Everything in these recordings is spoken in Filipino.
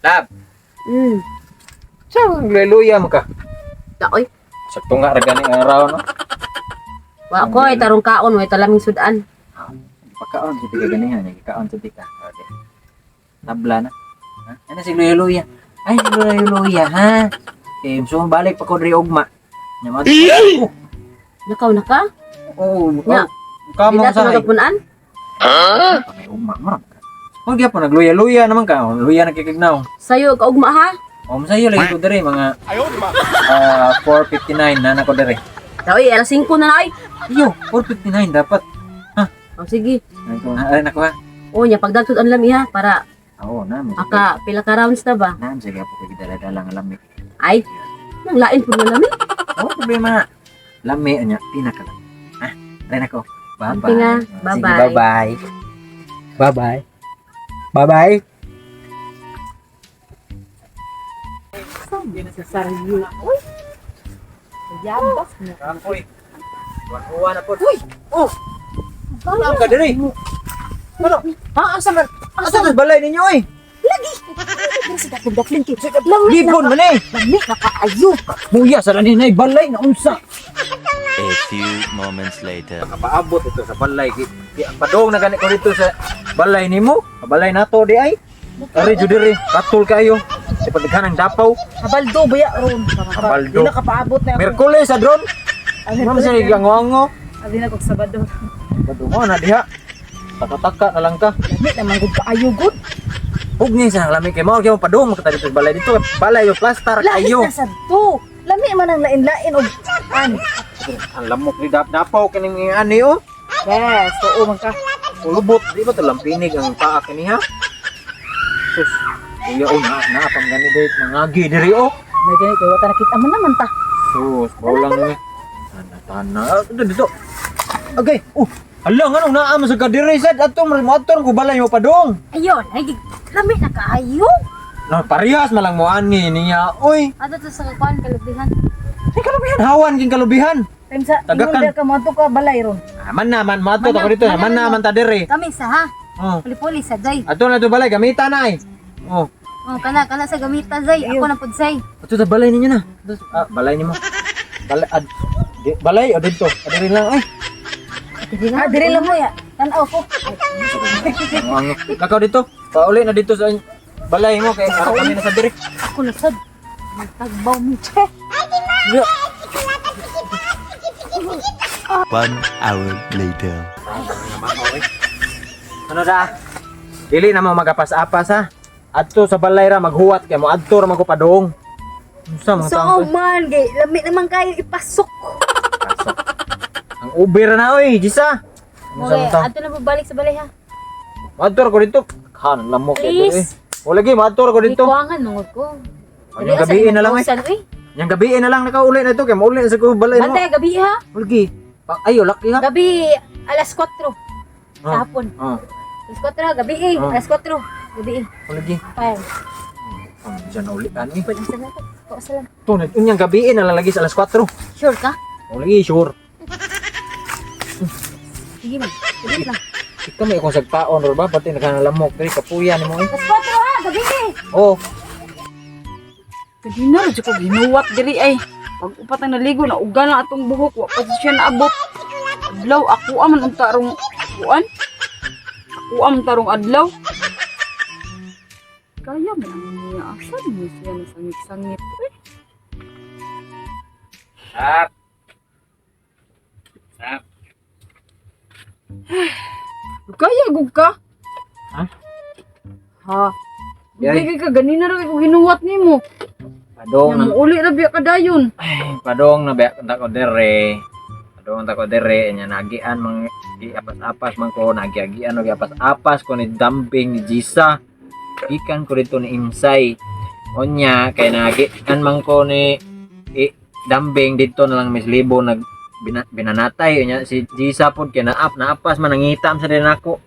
Lab. Hmm. Sa haleluya mo ka. Daoy. Sakto nga ra gani ang araw no. Wa ko ay tarong kaon way talaming sudan. Pagkaon sa tiga ganihan, kaon sa tiga. Okay. Tabla na. Ha? Ano si haleluya? Ay, haleluya ha. So balik pa ko diri ugma. Nyaman. Nakaw na ka? Oh, Na. kamo Dila sa hay. tumagupunan? May ugma mo. Huwag po nagluya-luya naman ka. Luya nakikignaw. Sayo ka ugma ha? O masayo lagi ko diri mga 4:59 na nako diri. Daoy alas 5 na na ay. Iyo, 4:59 dapat. O sige. Ay nako ha. O nya pagdagtod ang lami ha para Oo na. aka pila ka rounds na ba? Nan sige po kay dala-dala nga lami. Ay. Nang lain pud na lami. Oh, problema. Lami anya pinaka lang. Ha? Ay nako. Bye-bye. Okay nga. Sige, Bye-bye. bye-bye. Bye-bye. Bye-bye. Sa sarili. Uy. Yabas na. Kampoy. Uwa na po. Uy! Oh! Saan ka diri? Ano? Ha asa man? Asa ka balay ninyo eh? Sa daplin ki. Libon man eh! Lami nakaayo. Buya sa laninay balay na unsa. A few moments later. Nakapaabot ito sa balay. Padong na gani ko dito sa balay nimo. Balay nato di ay. Ari jud diri, katul kayo. Di pagdaghan ang dapaw. Kabaldo baya ron. Kabaldo. Dila ka paabot na ako. Merkules adron. Ano sa gango-ango? Abi na kog Sabado. Padungo na diha. Taka-taka na lang ka. Lami naman gud kaayo gud. Huwag niya sa lami kay mo gyud padung makita dito sa balay dito. Balay yo plaster Lain kayo. na sad to. Lami man ang lain-lain og an. Ang lamok ni dapaw kining ani oh. Yes, oo man ka. Ulubot di ba talang pinig ang paa kini ha? Sus. Kuya oh na pang gani dito mangagi diri oh. May gani kay wata nakita man naman ta. Sus, bawlang ni. Tana-tana. Dito. Okay. Hala nga nung naama sa kadiri sad ato motor ko balay mo padung. Ayun, ay lami na kaayo. Na parehas malang mo ani niya. Oy, Ato to sa kuan kalubihan. ay kalubihan hawan king kalubihan. Time sa Tagakan. ingon ka mo ka balay ron. Man naman mato ako dito. Man naman ta diri. Kami sa ha. Oh. Puli-puli sa Zay. Ato na to balay gamita na ay. Oh. Oh, kana sa gamita Zay. Ako na pud Zay. Ato ta balay ninyo na. Balay nimo. Balay balay o dito. Diri lang ay. Dire lang mo ya. Tan-aw ko. Lakaw dito. Pauli na dito sa balay mo kay ara kami na sa diri. Ako na sad. Tagbaw mo che. 1 hour later. Ano da? Dili na mo magapas-apas ha. Adto sa balay ra maghuwat kay mo adto ra magpadong. Unsa man So taon? man, gay, lami naman kayo ipasok. Ang uber na oy, Gisa. Unsa Okay, man taon? ato na babalik sa balay ha. Adto ra ko dito. Han lamok Please. eh. O lagi adto ra ko dito. Ikuangan nungod ko. Yung gabi na lang eh. Yung gabi na lang nakauli na ito kay mauli na sa ko balay mo. Bantay, gabi ha. Lagi. Ayo laki ha. Gabi, alas 4. Sa Ah. hapon. Oh, Alas 4 ha, gabi eh. Ah. Alas 4. Gabi eh. lagi. Fine. Diyan na uli ani. Pwede sa natin. Kausa lang. Tunay unyang gabi na lang lagi sa alas 4. Sure ka? O lagi sure. Sige man. Sige lang. Ikaw may akong sagpaon or ba pati nagkanalamok diri kapuya nimo eh. Alas 4 ha, gabi eh. Oh, Kadina na ko ginuwat diri ay. Pag upat ang naligo na uga na atong buhok wa pa siya naabot. Adlaw ako aman ang tarong kuan. Ako am tarong adlaw. Kaya man ang niya asan mo siya na sangit-sangit eh. sap. Sap. Kaya gug ka? Ha? Ha. Yay. Bigay ka ganina ra ko ginuwat nimo. Padong Nya mo uli ra biya kadayon. ay padong na ba ta ko dere. Padong ta ko dere nya nagian mang apas-apas man ko nagiagian og apas-apas ko ni dumping ni Gisa. Ikan ko dito ni Insay. Onya kay nagian man ko ni dumping dito na lang Miss Libo nag binanatay nya si Gisa pod kay naapas man nangitam sa din ako.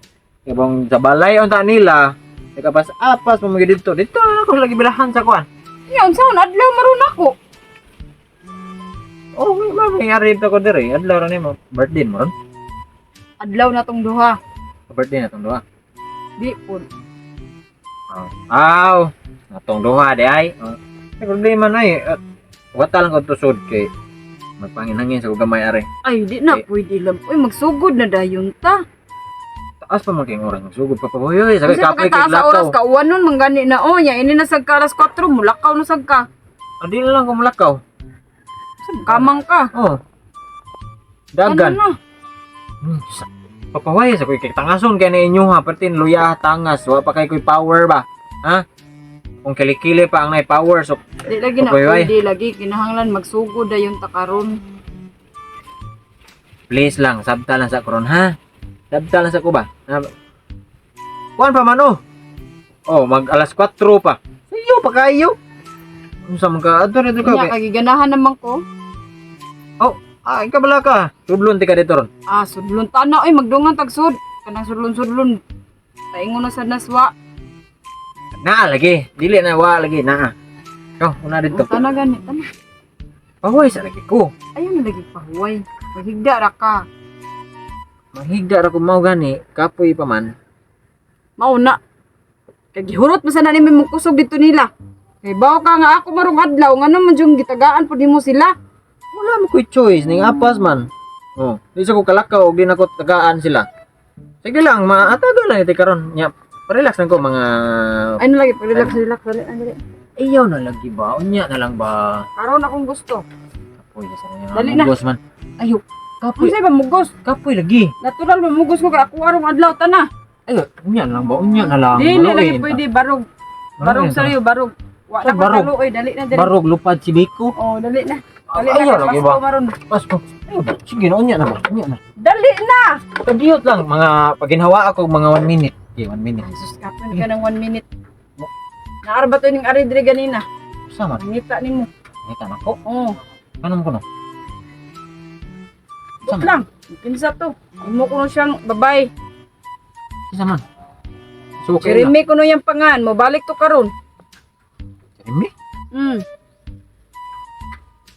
Ibang sa balay unta nila. Nakapas-apas mo dito. Dito na ako lagi bilahan sa kuan. Yan sa adlaw maron ako. Oh, may dito ko diri. Adlaw ra nimo. Birthday mo ron. Adlaw na tong duha. Birthday na tong duha. Di pud. Aw. Atong duha di ay. May problema na eh. Wata lang ko tusod kay magpanginhangin sa gamay are. Ay, di na, pwede lang. Uy, magsugod na dayon ta. Taas pa man kayong oras. Sugod pa pa. Uy, sabi Kasi kapoy kay pagkataas sa oras, lakaw. kauwan nun, manggani na, oh, ya, ini nasag ka alas 4, mulakaw na sag ka. Adi na lang kung malakaw. Kamang ka. Oh. Dagan. Ano na? Papaway sa kuy kay tangason kay na inyo ha. Pertin luya tangas. Wa pa kay kuy power ba? Ha? Kung kilikili pa ang nay power so Di lagi na, Papaway. pwede lagi, kinahanglan magsugod dayon ta karon. please lang sabta lang sa karon ha. Sabta lang sa ko ba? Kuan pa man oh. Oh, mag alas 4 pa. Sayo pa kayo. Unsa man ka adto dito ka? Kanya, kagiganahan naman ko. Oh, ay ka bala ka. Tublon ti ka dito ron. Ah, sudlon tana, oy, magdungan tagsud. Kanang sudlon-sudlon. Taingon na sa naswa. Na lagi. Dili na wa lagi na. Oh, una dito. Tana gani, tana. Pahoy sa lagi ko. Ayun na lagi pahuway. Maghigda ra ka. Mahigda ra ko mao gani, kapoy pa man. Mauna. Kay gihurot mo sana nimi mong kusog dito nila. Kay bawo ka nga ako marong adlaw nga naman yung gitagaan po mo sila. Wala mo ko'y choice, ning apas man. Oh, di sa ko kalakaw, og di na ko tagaan sila. Sige lang, maatagal lang iti karon. Nya, relax lang ko mga Ano lagi, relax. Ano lagi? iyaw na lagi ba? Unya na lang ba? Karon akong gusto. Kapoy sa inyo. Dali na. Mugos man. Ayo, kapoy. Unsay ba mugos? Kapoy lagi. Natural mamugos ko kay ako arong adlaw tana. Ayo, unya na lang ba? Unya na lang. Dili Baluin lagi ta. pwede barog. Barog Baluin ta. sa'yo, barog. Wa Ay, na barog. ko oy, dali na dali. Barog lupad si Biko. Oh, dali na. Dali Ayaw na lagi Pasko ba? maron. Pasko. Ayo, sige na unya na ba? Unya na. Dali na. Kadiyot lang mga paginhawa ako mga 1 minute. Okay, 1 minute. Jesus, kapon ka ng 1 minute. Naarba to ning ari dire ganina. Sama. Ngita nimo. Ngita na ko. Oh, Kanam ko no. wait lang. Kinsa to? Imo kuno siyang babay. Isa man. So, okay lang. Jeremy kuno yang pangan, mo balik to karon. Jeremy?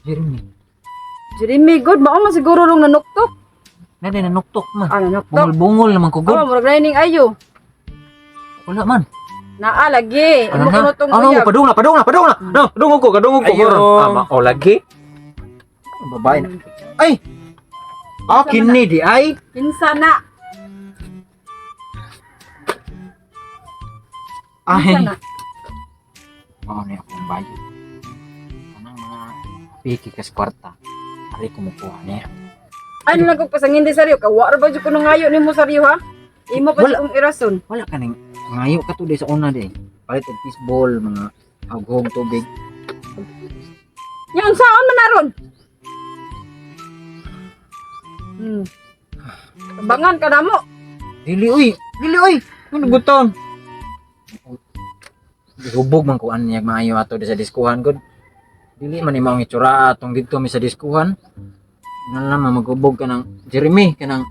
Jeremy. Jeremy, good ba man siguro rong nanuktok? Nade na nuktok man. Ah, nanuktok. Bungol-bungol naman ko Oh, god. murag lining ayo. Wala man. Naa lagi. Imo kuno tong Ano, uyab. padung na. No, kadungog ko. Ayo. Ama, o lagi. Babae na. Ay! Akin ni di ay. Kinsa na? Ay. Kinsa na? Mao ni akong bayo. Kanang mga piki kas kwarta. Ari ko mukuha niya. Ano lang kung pasangin di saryo? Kawa ra ba jud kuno ngayo nimo saryo ha? Imo pa Wala. kung irason. Wala ka ning ngayo ka to di sa una di. Palit og fishball, mga aghog tubig. Yan saon man naron? Bangan ka na mo. Dili uy. Ano gutom? Hubog man ko niya maayo ato di sa diskuhan gud. Dili man imong itsura atong dito mi sa diskuhan. Nalaman maghubog ka ng Jeremy kanang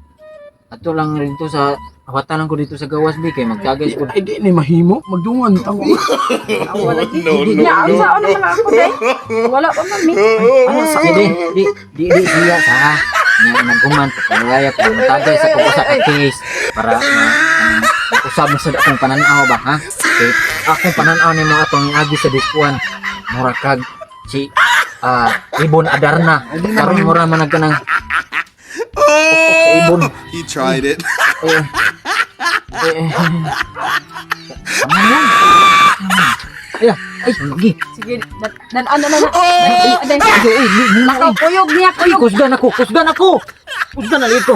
ato lang dito sa awatan lang ko dito sa gawas bi kay magtagay ko. Ay, di ni mahimo. Magdungan ako. Awa lagi. Ya, ang saon naman ako day. Wala pa man mi. Ano sa di siya sa nya naguman pagkawaya ko magtagay sa ko sa case para usab mo sa akong pananaw ba ha. Okay. Akong pananaw nimo atong agi sa diskuhan. Mura kag si Ibon Adarna. Karon mura man nagkanang Ibon. He tried it. Ay, lagi. Sige, dan ano na. Aday. Nakaw kuyog niya Ay, kuyog. kusgan ako. Kusgan na dito.